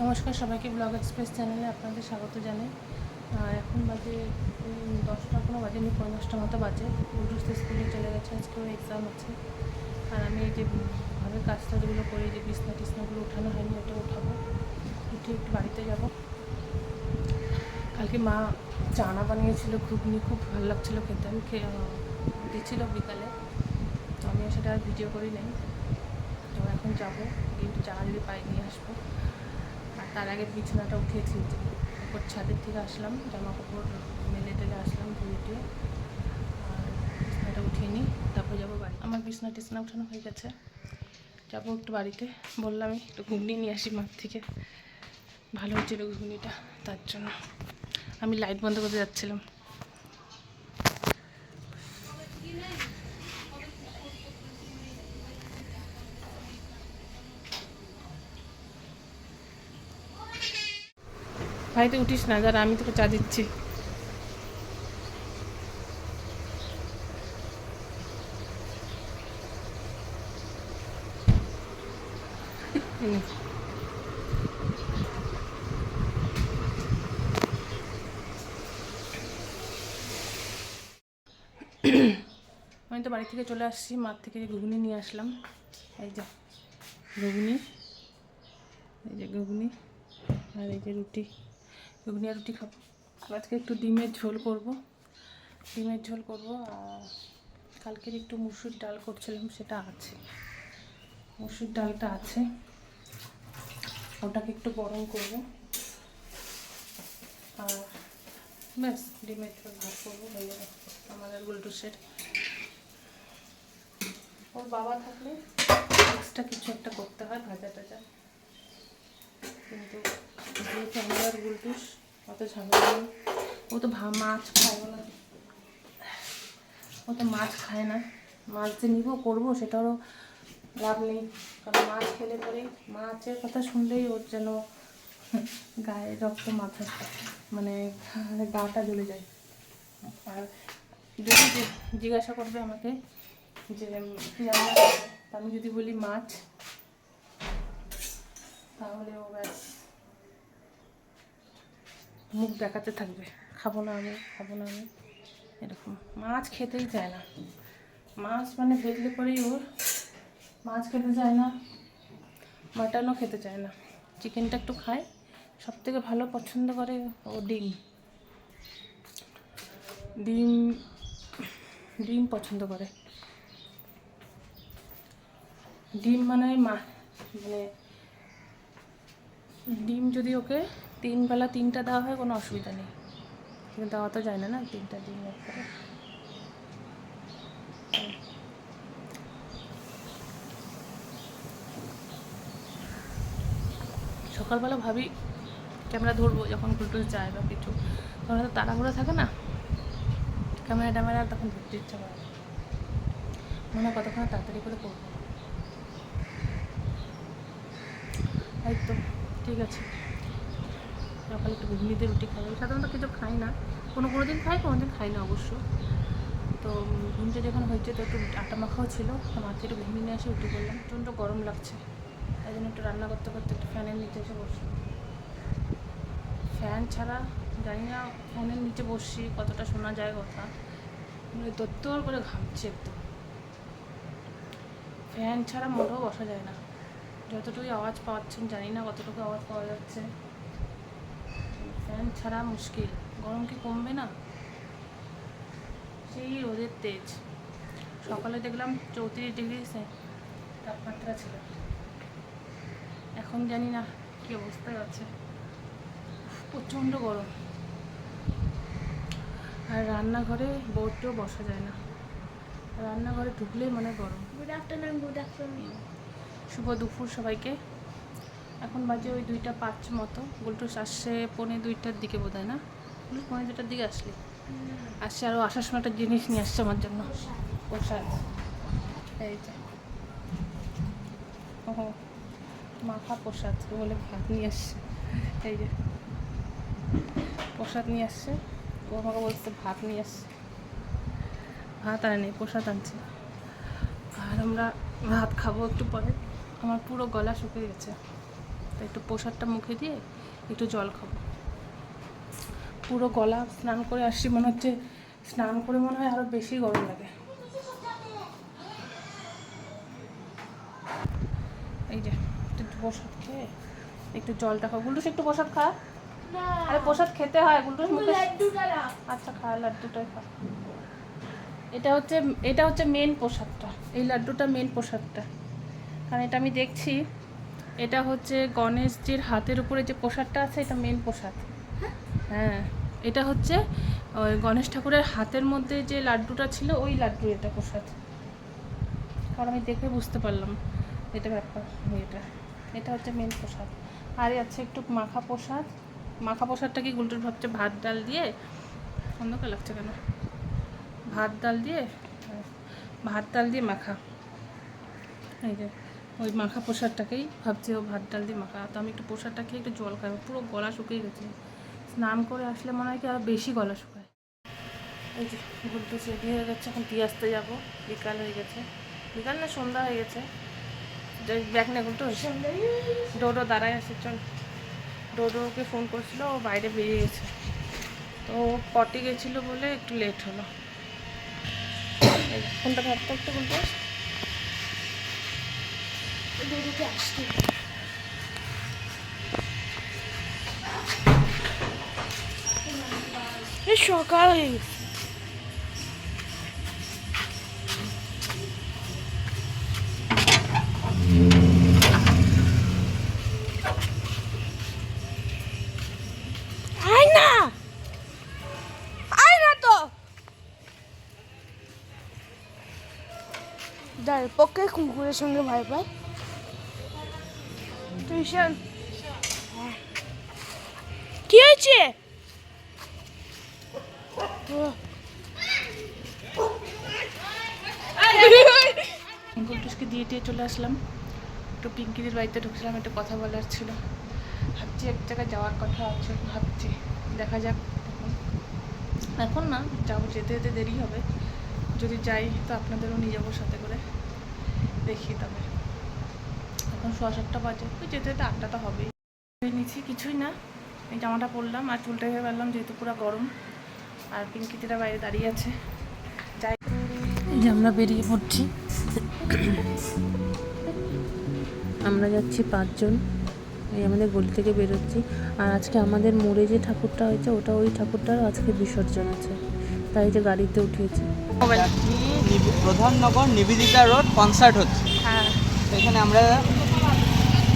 নমস্কার সবাইকে, blog express চ্যানেলে আপনাদের স্বাগত জানাই। এখন বাজে 10টা কোনো বাজেনি, 10:30 মতো বাজে। উল্টুস স্কুলে চলে গেছে, আজকে ওর এক্সাম আছে। আর আমি এই যে ঘরের কাজ টাজগুলো করি, যে বিছনা টিছনাগুলো উঠানো হয়নি, ওটা উঠাবো। উঠে একটু বাড়িতে যাব। কালকে মা চানা বানিয়েছিল, ঘুগনি, খুব ভালো লাগছিলো খেতে। আমি দিয়েছিল বিকালে, তো আমি সেটা আর ভিডিও করি নাই। তো এখন যাবো, একটু চানা যদি পাই নিয়ে আসবো। আর তার আগে বিছানাটা উঠিয়েছি, উপর ছাদের থেকে আসলাম, জামা কাপড় মেলে টেলে আসলাম ধুয়ে। আর বিছানাটা উঠিয়ে নিই, তারপর যাবো বাড়ি। আমার বিছনা টিছনা উঠানো হয়ে গেছে, যাবো একটু বাড়িতে। বললাম একটু ঘুগনি নিয়ে আসি মাঠ থেকে, ভালো হচ্ছিলো ঘুগনিটা, তার জন্য আমি লাইট বন্ধ করতে যাচ্ছিলাম। ভাই তুই উঠিস না, যারা আমি তোকে চা দিচ্ছি। আমি তো বাড়ি থেকে চলে আসছি, মাঠ থেকে যে ঘুগনি নিয়ে আসলাম। এই যে ঘুগনি, এই যে ঘুগনি, আর এই যে রুটি। ঘুগনি আর রুটি খাবো। আজকে একটু ডিমের ঝোল করব। আর কালকের একটু মুসুর ডাল করছিলাম, সেটা আছে। মুসুর ডালটা আছে, ওটাকে একটু গরম করব। আর ব্যাস, ডিমের ঝোল ভাত করবো, হয়ে যাবে আমাদের গুলটুসের। ওর বাবা থাকলে এক্সট্রা কিছু একটা করতে হয়, ভাজা টাজা। কিন্তু যেহেতু আমার গুলটুস, অত ঝামেলা নেই। ও তো মাছ খায়ও না, ও তো মাছ খায় না। মাছ যে নিব করবো, সেটারও লাভ নেই। কারণ মাছ খেলে পরে, মাছের কথা শুনলেই ওর যেন গায়ে রক্ত মাথা, মানে গাটা জ্বলে যায়। আর যদি জিজ্ঞাসা করবে আমাকে যে কী রান্না করবে, আমি যদি বলি মাছ, তাহলে ও ব্যাস মুখ দেখাতে থাকবে, খাবো না আমি, এরকম। মাছ খেতেই চায় না। মাছ মানে দেখলে পরেই ওর, মাছ খেতে চায় না, মাটনও খেতে চায় না। চিকেনটা একটু খায়। সবথেকে ভালো পছন্দ করে ও ডিম। ডিম ডিম পছন্দ করে। ডিম মানে মানে ডিম যদি ওকে 3 বেলা 3টা দেওয়া হয়, কোনো অসুবিধা নেই। কিন্তু দেওয়া তো যায় না, 3টা ডিম একবারে। সকালবেলা ভাবি ক্যামেরা ধরবো, যখন ফুলটুস যায় বা কিছু, তখন তো তাড়াহুড়ো থাকে না, ক্যামেরা তখন ধরতে ইচ্ছা করে, মনে হয় কতক্ষণ তাড়াতাড়ি করে করবো। এই তো ঠিক আছে, সকালে একটু ঘুগনি দিয়ে রুটি খাই। সাধারণত কিছু খাই না, কোনো দিন খাই, কোনো দিন খাই না অবশ্য। তো ঘুমটা যখন হয়েছে, তো একটু আটা মাখাও ছিল, মাকে একটু ঘুগনি নিয়ে এসে রুটি করলাম। প্রচণ্ড গরম লাগছে, তাই জন্য একটু রান্না করতে করতে একটু ফ্যানের নিচে এসে বসলাম। ফ্যান ছাড়া জানি না, ফ্যানের নিচে বসছি কতটা শোনা যায় কথা, মানে দত্তর করে ঘামছে একদম। ফ্যান ছাড়া মোটেও বসা যায় না। যতটুকু আওয়াজ পাচ্ছেন জানি না কতটুকু আওয়াজ পাওয়া যাচ্ছে, ফ্যান ছাড়া মুশকিল। গরম কি কমবে না? সেই রোদের তেজ। সকালে দেখলাম 34 ডিগ্রি তাপমাত্রা ছিল, এখন জানি না কী অবস্থায় আছে, প্রচণ্ড গরম। আর রান্নাঘরে বসতেও বসা যায় না, রান্নাঘরে ঢুকলেই মানে গরম। Good afternoon. শুভ দুপুর সবাইকে। এখন বাজে ওই 2:05 মতো। গুলটুস আসছে 1:45-2টার দিকে বোধ হয়, না? 1:45-2টার দিকে আসছে। আরও আসার সময় একটা জিনিস নিয়ে আসছে আমার জন্য, প্রসাদ। এই যে ও মাখা প্রসাদ বলে ভাত নিয়ে আসছে। এই যে প্রসাদ নিয়ে আসছে, ও আমাকে বলছে ভাত নিয়ে আসছে। ভাত আনেনি, প্রসাদ আনছে। আর আমরা ভাত খাবো একটু পরে। আমার পুরো গলা শুকিয়ে গেছে, তো একটু প্রসাদটা মুখে দিয়ে একটু জল খাবো। পুরো গলা স্নান করে আসছি, মনে হচ্ছে স্নান করে মনে হয় আরও বেশি গরম লাগে। এই যে একটু প্রসাদ খেয়ে একটু জলটা খাও। গুলটুস একটু প্রসাদ খা। আরে প্রসাদ খেতে হয় গুলটুস, মুখে। আচ্ছা খা, লাড্ডুটাই খা। এটা হচ্ছে মেন প্রসাদটা, এই লাড্ডুটা মেন প্রসাদটা। কারণ এটা আমি দেখছি, এটা হচ্ছে গণেশজির হাতের উপরে যে প্রসাদটা আছে, এটা মেন প্রসাদ। হ্যাঁ, এটা হচ্ছে ওই গণেশ ঠাকুরের হাতের মধ্যে যে লাড্ডুটা ছিল, ওই লাড্ডু এটা প্রসাদ। কারণ আমি দেখে বুঝতে পারলাম এটা ব্যাপার। এটা হচ্ছে মেন প্রসাদ। আর আছে একটু মাখা প্রসাদ। মাখা প্রসাদটা কি গুলটুর ভাবছে ভাত ডাল দিয়ে, অন্ধকার লাগছে কেন, ভাত ডাল দিয়ে মাখা। এই যে ওই মাখা প্রসাদটাকেই ভাবছি ও ভাত ডাল দিয়ে মাখা। তো আমি একটু প্রসাদটা খেয়ে একটু জল খাই, পুরো গলা শুকিয়ে গেছে। স্নান করে আসলে মনে হয় কি আরও বেশি গলা শুকায়। এই যে গুলটু রেডি হয়ে গেছে, এখন দিয়ে আসতে যাবো। বিকাল হয়ে গেছে, বিকাল না সন্ধ্যা হয়ে গেছে। ব্যাগ না গুলটু, ডোডো দাঁড়ায় আছে, চল। ডোডোকে ফোন করছিল, ও বাইরে বেরিয়ে গেছে। তো পটি গেছিলো বলে একটু লেট হলো। ফোনটা ধরতে একটু গুলটু, ডোডোকে আসতে সকাল হয়ে গেছে। যার পক্ষে কুকুরের সঙ্গে ভয় পায়। টিউশন কি হয়েছে? গুলটুসকে দিয়ে চলে আসলাম। একটু পিঙ্কিদের বাড়িতে ঢুকছিলাম, একটু কথা বলার ছিল। ভাবছি এক জায়গায় যাওয়ার কথা আছে, ভাবছি দেখা যাক। এখন না যাবো, যেতে যেতে দেরি হবে। যদি যাই তো আপনাদেরও নিয়ে যাবো সাথে করে, দেখি। তবে এখন 7:30 বাজে, ওই যেতে যেতে 8টা তো হবেই। নিচ্ছি কিছুই না, এই জামাটা পরলাম আর চুলটা ভেবে পারলাম, যেহেতু পুরো গরম। আর পিঙ্কিদিরা বাইরে দাঁড়িয়ে আছে, যাই। এই যে আমরা বেরিয়ে পড়ছি, আমরা যাচ্ছি 5 জন। এই আমাদের গলি থেকে বেরোচ্ছি। আর আজকে আমাদের মোড়ে যে ঠাকুরটা হয়েছে, ওটা ওই ঠাকুরটারও আজকে বিসর্জন আছে, তাই যে গাড়িতে উঠিয়েছি। প্রধাননগর নিবেদিতা রোড কনসার্ট হচ্ছে। হ্যাঁ, এখানে আমরা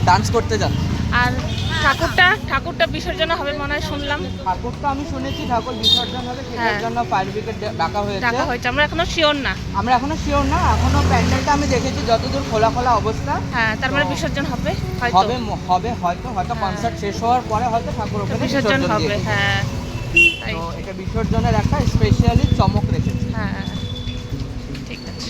ডান্স করতে যাচ্ছি। আর ঠাকুরটা বিসর্জন হবে মনে হয়, শুনলাম। ঠাকুরটা আমি শুনেছি ঠাকুর বিসর্জন হবে, সেটার জন্য ফায়ার ব্রিগেড ডাকা হয়েছে। আমরা এখনো শিওর না। এখনো প্যান্ডেলটা আমি দেখেছি যতদূর খোলা অবস্থা। হ্যাঁ, তার মানে বিসর্জন হবে হয়তো কনসার্ট শেষ হওয়ার পরে হয়তো ঠাকুর ওখানে বিসর্জন হবে। হ্যাঁ, তো এটা বিসর্জনের একটা স্পেশালি চমক রেখেছে। হ্যাঁ, ঠিক আছে।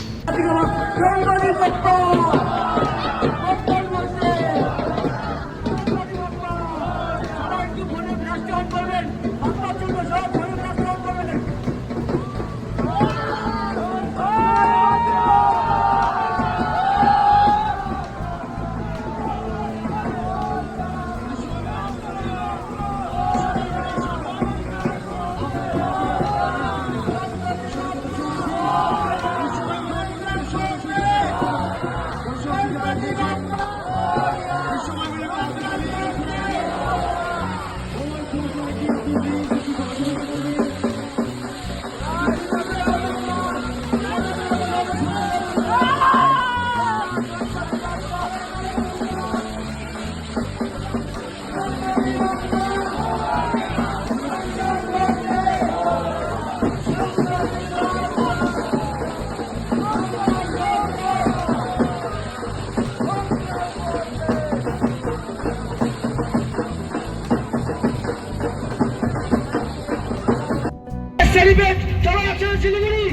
Celebrate চলচ্চিত্র শিলিগুড়ি,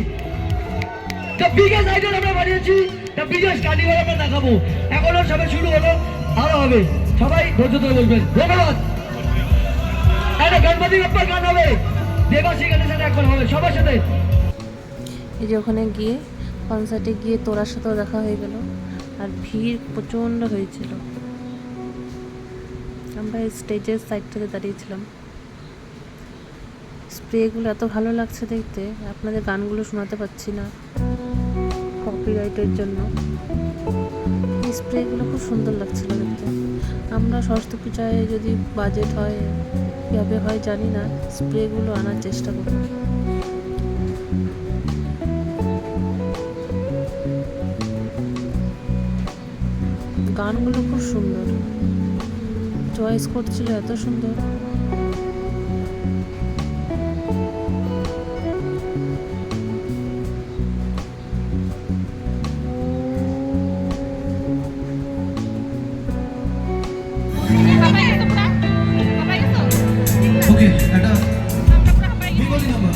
the biggest idol আমরা বানিয়েছি, the biggest কার্নিভাল আমরা দেখাবো। এখনো সবে শুরু হলো, আরো হবে। সবাই ধৈর্য ধরে বলবেন। ধন্যবাদ। একটা গণপতি বাপ্পার গান হবে, দেবাশী গানের সাথে একবার হবে সবার সাথে। এই যে ওখানে গিয়ে কনসার্টে গিয়ে তোরার সাথেও দেখা হয়ে গেল, আর ভিড় প্রচণ্ড হয়েছিল। আমরা স্টেজের সাইডটাতে দাঁড়িয়েছিলাম। স্প্রেগুলো এত ভালো লাগছে দেখতে, আপনাদের গানগুলো শোনাতে পারছি না কপিরাইটের জন্য। এই স্প্রেগুলো খুব সুন্দর লাগছিল দেখতে। আমরা সরস্বতী পূজায় যদি বাজেট হয় কীভাবে হয় জানি না, স্প্রেগুলো আনার চেষ্টা করব। গানগুলো খুব সুন্দর, চয়েস করছিল এত সুন্দর। ওকে এটা বিগলি নাম্বার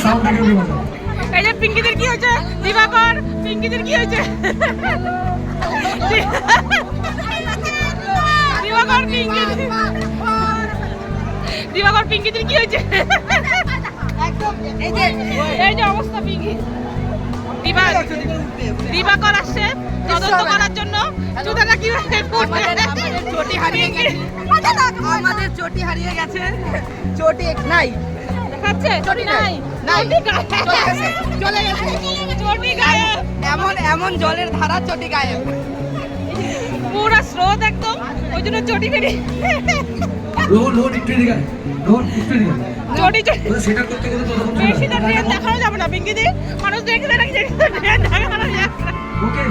সাউন্ড থেকে বিবাদ এই যে পিঙ্কিদের কি হয়েছে, দিবাকর পিঙ্কিদের কি হয়েছে, দিবাকর পিঙ্কিদের কি হয়েছে, এই যে অবস্থা পিঙ্কি। দিবাকর আসছে তদন্ত করার জন্য। জুতাটা কি চটি হারিয়ে গেছে, আমাদের চটি হারিয়ে গেছে, চটি নাই দেখাচ্ছে, চটি নাই, চলে গেছে, চটি গায়েব, এমন জলের ধারা চটি গায়েব, পুরো স্রোত একদম, ওই জন্য চটি বেরিয়ে লোড একটু দিকে চটি সেটা করতে করতে ততক্ষণ চলে বেশি ট্রেন দেখানো যাবে না পিঙ্কিদি, মানুষ দেখবে নাকি ট্রেন দেখানো যাবে না। ওকে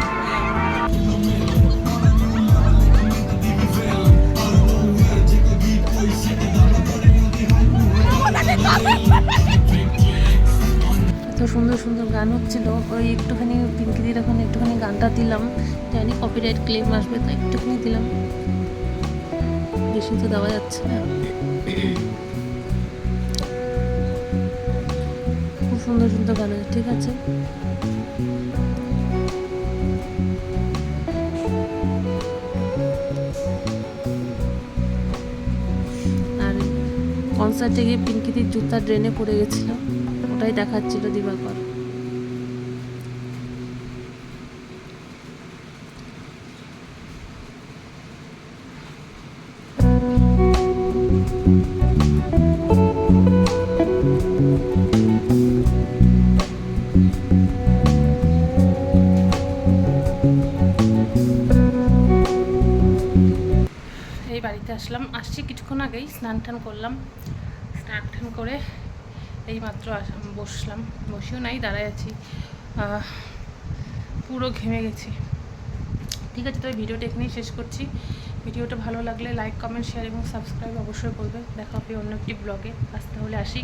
এত সুন্দর সুন্দর গান হচ্ছিল। ওই একটুখানি পিঙ্কিদির ওখানে একটুখানি গানটা দিলাম, জানি কপিরাইট ক্লেম আসবে, তাই একটুখানি দিলাম, বেশি তো দেওয়া যাচ্ছে না। খুব সুন্দর সুন্দর গান আছে, ঠিক আছে। আর কনসার্টে গিয়ে পিঙ্কিদির জুতা ড্রেনে পড়ে গেছিল, ওটাই দেখাচ্ছিল দিবাকর। এই বাড়িতে আসছি কিছুক্ষণ আগেই, স্নান টান করলাম, স্নান টান করে এই মাত্র বসলাম, বসেও নাই দাঁড়ায় আছি, পুরো ঘেমে গেছি। ঠিক আছে, তবে ভিডিওটা এখানেই শেষ করছি। ভিডিওটা ভালো লাগলে লাইক, কমেন্ট, শেয়ার এবং সাবস্ক্রাইব অবশ্যই করবে। দেখা হবে অন্য একটি ব্লগে। আজ তাহলে আসি।